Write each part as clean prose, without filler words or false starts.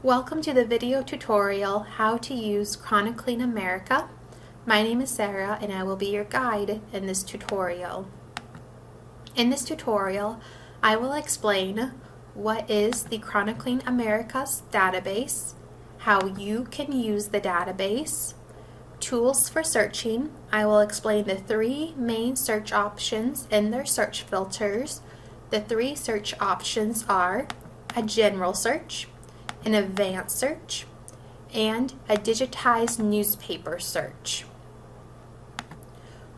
Welcome to the video tutorial, How to Use Chronicling America. My name is Sarah and I will be your guide in this tutorial. In this tutorial, I will explain what is the Chronicling America's database, how you can use the database, tools for searching. I will explain the three main search options and their search filters. The three search options are a general search, an advanced search, and a digitized newspaper search.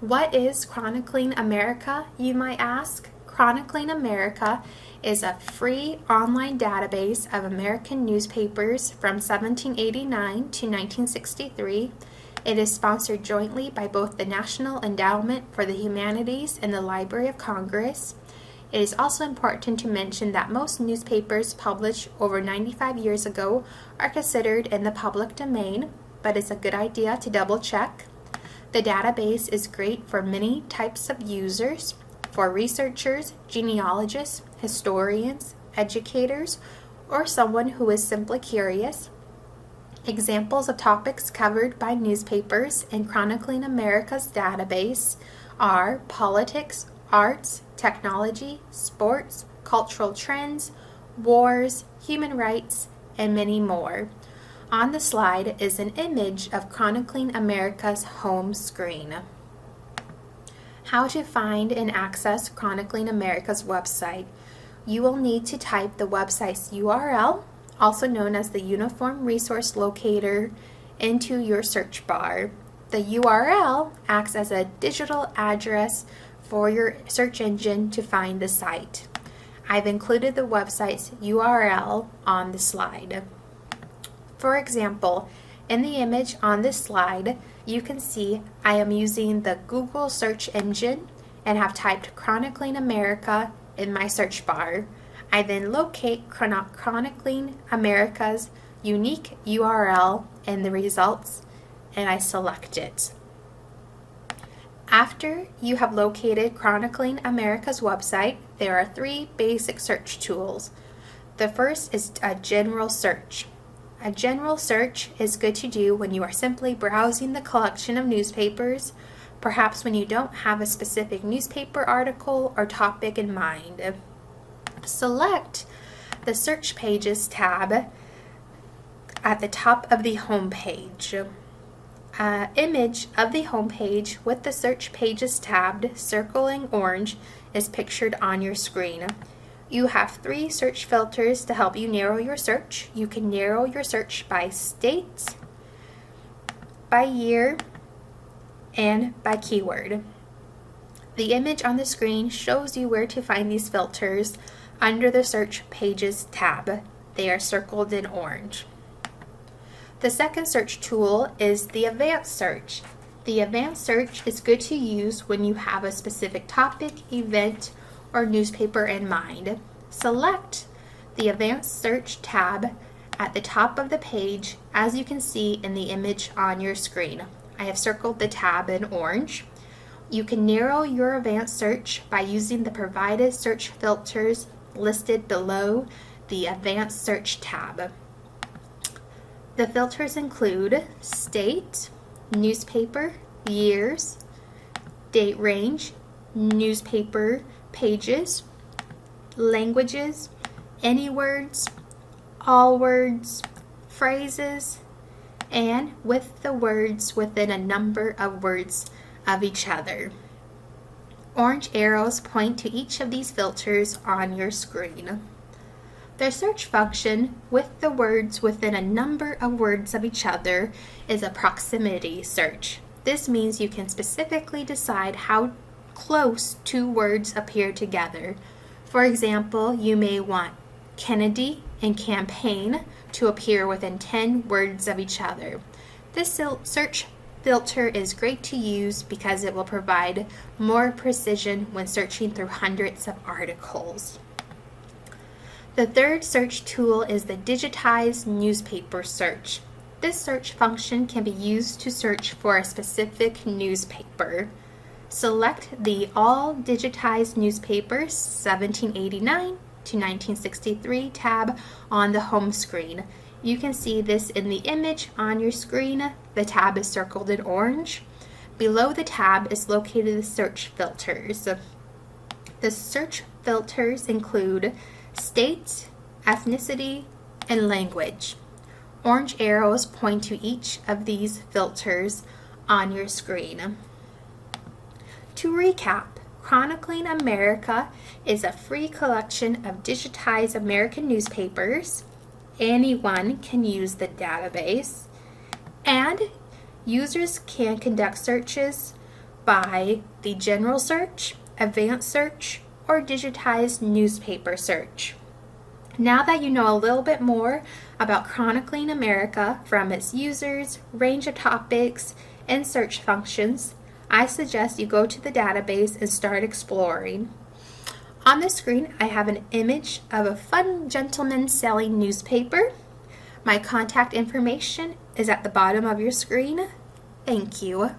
What is Chronicling America, you might ask? Chronicling America is a free online database of American newspapers from 1789 to 1963. It is sponsored jointly by both the National Endowment for the Humanities and the Library of Congress. It is also important to mention that most newspapers published over 95 years ago are considered in the public domain, but it's a good idea to double check. The database is great for many types of users, for researchers, genealogists, historians, educators, or someone who is simply curious. Examples of topics covered by newspapers in Chronicling America's database are politics, arts, technology, sports, cultural trends, wars, human rights, and many more. On the slide is an image of Chronicling America's home screen. How to find and access Chronicling America's website. You will need to type the website's URL, also known as the Uniform Resource Locator, into your search bar. The URL acts as a digital address for your search engine to find the site. I've included the website's URL on the slide. For example, in the image on this slide, you can see I am using the Google search engine and have typed Chronicling America in my search bar. I then locate Chronicling America's unique URL in the results and I select it. After you have located Chronicling America's website, there are three basic search tools. The first is a general search. A general search is good to do when you are simply browsing the collection of newspapers, perhaps when you don't have a specific newspaper article or topic in mind. Select the Search Pages tab at the top of the home page. Image of the home page with the Search Pages tab circling orange is pictured on your screen. You have three search filters to help you narrow your search. You can narrow your search by state, by year, and by keyword. The image on the screen shows you where to find these filters under the Search Pages tab. They are circled in orange. The second search tool is the advanced search. The advanced search is good to use when you have a specific topic, event, or newspaper in mind. Select the advanced search tab at the top of the page, as you can see in the image on your screen. I have circled the tab in orange. You can narrow your advanced search by using the provided search filters listed below the advanced search tab. The filters include state, newspaper, years, date range, newspaper pages, languages, any words, all words, phrases, and with the words within a number of words of each other. Orange arrows point to each of these filters on your screen. The search function with the words within a number of words of each other is a proximity search. This means you can specifically decide how close two words appear together. For example, you may want Kennedy and campaign to appear within 10 words of each other. This search filter is great to use because it will provide more precision when searching through hundreds of articles. The third search tool is the digitized newspaper search. This search function can be used to search for a specific newspaper. Select the All Digitized Newspapers 1789 to 1963 tab on the home screen. You can see this in the image on your screen. The tab is circled in orange. Below the tab is located the search filters. The search filters include state, ethnicity, and language. Orange arrows point to each of these filters on your screen. To recap, Chronicling America is a free collection of digitized American newspapers. Anyone can use the database, and users can conduct searches by the general search, advanced search, or digitized newspaper search. Now that you know a little bit more about Chronicling America from its users, range of topics, and search functions, I suggest you go to the database and start exploring. On the screen, I have an image of a fun gentleman selling newspaper. My contact information is at the bottom of your screen. Thank you.